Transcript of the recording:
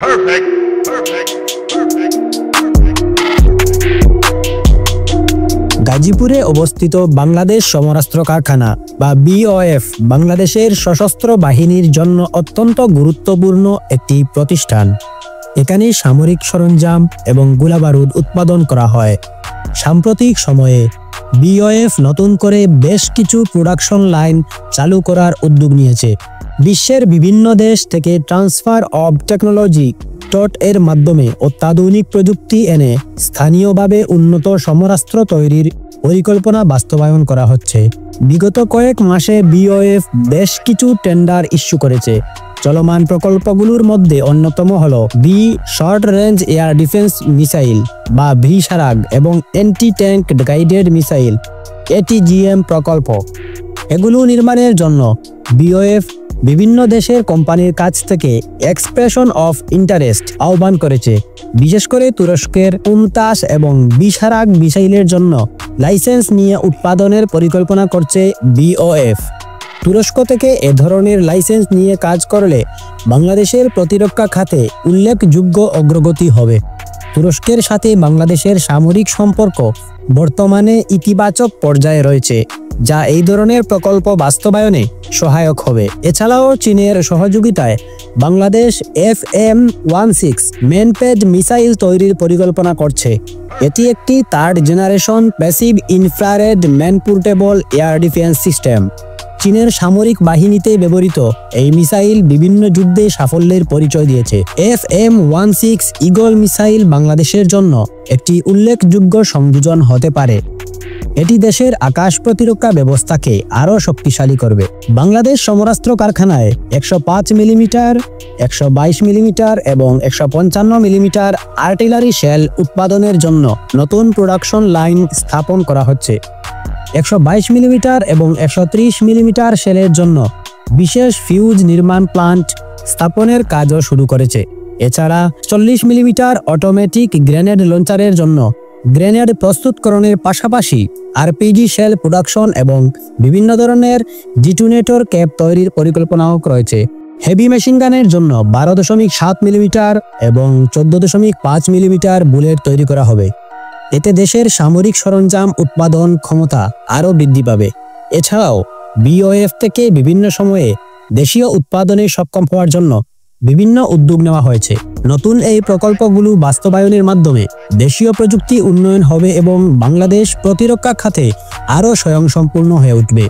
Perfect. Perfect. Perfect. গাজীপুরে অবস্থিত বাংলাদেশ সমরাস্ত্র কারখানা বা বিওএফ বাংলাদেশের সশস্ত্র বাহিনীর জন্য অত্যন্ত গুরুত্বপূর্ণ একটি প্রতিষ্ঠান। এখানে সামরিক সরঞ্জাম এবং গোলাবারুদ উৎপাদন করা হয়। সাম্প্রতিক সময়ে বিওএফ নতুন করে বেশ কিছু প্রোডাকশন লাইন চালু করার উদ্যোগ নিয়েছে। বিশ্বের বিভিন্ন দেশ থেকে ট্রান্সফার অব টেকনোলজি এর মাধ্যমে অত্যাধুনিক প্রযুক্তি এনে স্থানীয়ভাবে উন্নত সমরাস্ত্র তৈরির পরিকল্পনা বাস্তবায়ন করা হচ্ছে। বিগত কয়েক মাসে বিওএফ বেশ কিছু টেন্ডার ইস্যু করেছে। চলমান প্রকল্পগুলোর মধ্যে অন্যতম হল V short range air defence missile বা ভিসারাগ এবং anti tank guided missile ATGM প্রকল্প। এগুলো নির্মাণের জন্য বিওএফ বিভিন্ন দেশের কোম্পানির কাছ থেকে এক্সপ্রেশন অফ ইন্টারেস্ট আহ্বান করেছে। বিশেষ করে তুরস্কের উনতাস এবং ভিসারাগ মিসাইলের জন্য লাইসেন্স নিয়ে উৎপাদনের পরিকল্পনা করছে বিওএফ। তুরস্ক থেকে এ ধরনের লাইসেন্স নিয়ে কাজ করলে বাংলাদেশের প্রতিরক্ষা খাতে উল্লেখযোগ্য অগ্রগতি হবে। তুরস্কের সাথে বাংলাদেশের সামরিক সম্পর্ক বর্তমানে ইতিবাচক পর্যায়ে রয়েছে, যা এই ধরনের প্রকল্প বাস্তবায়নে সহায়ক হবে। এছাড়াও চীনের সহযোগিতায় বাংলাদেশ FM-16 ম্যানপেড মিসাইল তৈরির পরিকল্পনা করছে। এটি একটি third generation passive infrared man portable air defence system. চীনের সামরিক বাহিনীতে ব্যবহৃত এই মিসাইল বিভিন্ন যুদ্ধে সাফল্যের পরিচয় দিয়েছে। FM-16 ঈগল মিসাইল বাংলাদেশের জন্য একটি উল্লেখযোগ্য সংযোজন হতে পারে। এটি দেশের আকাশ প্রতিরক্ষা ব্যবস্থাকে আরও শক্তিশালী করবে। বাংলাদেশ সমরাস্ত্র কারখানায় 105 মিলিমিটার, 122 মিলিমিটার এবং 155 মিলিমিটার আর্টিলারি শেল উৎপাদনের জন্য নতুন প্রোডাকশন লাইন স্থাপন করা হচ্ছে। 122 মিলিমিটার এবং 130 মিলিমিটার শেলের জন্য বিশেষ ফিউজ নির্মাণ প্লান্ট স্থাপনের কাজও শুরু করেছে। এছাড়া 40 মিলিমিটার অটোমেটিক গ্রেনেড লঞ্চারের জন্য গ্রেনেড প্রস্তুতকরণের পাশাপাশি আরপিজি শেল প্রোডাকশন এবং বিভিন্ন ধরনের ডিটোনেটর ক্যাপ তৈরির পরিকল্পনাও রয়েছে। হেভি মেশিনগানের জন্য 12.7 মিলিমিটার এবং 14.5 মিলিমিটার বুলেট তৈরি করা হবে। এতে দেশের সামরিক সরঞ্জাম উৎপাদন ক্ষমতা আরও বৃদ্ধি পাবে। এছাড়াও বিওএফ থেকে বিভিন্ন সময়ে দেশীয় উৎপাদনে সক্ষম হওয়ার জন্য বিভিন্ন উদ্যোগ নেওয়া হয়েছে। নতুন এই প্রকল্পগুলো বাস্তবায়নের মাধ্যমে দেশীয় প্রযুক্তি উন্নয়ন হবে এবং বাংলাদেশ প্রতিরক্ষা খাতে আরও স্বয়ংসম্পূর্ণ হয়ে উঠবে।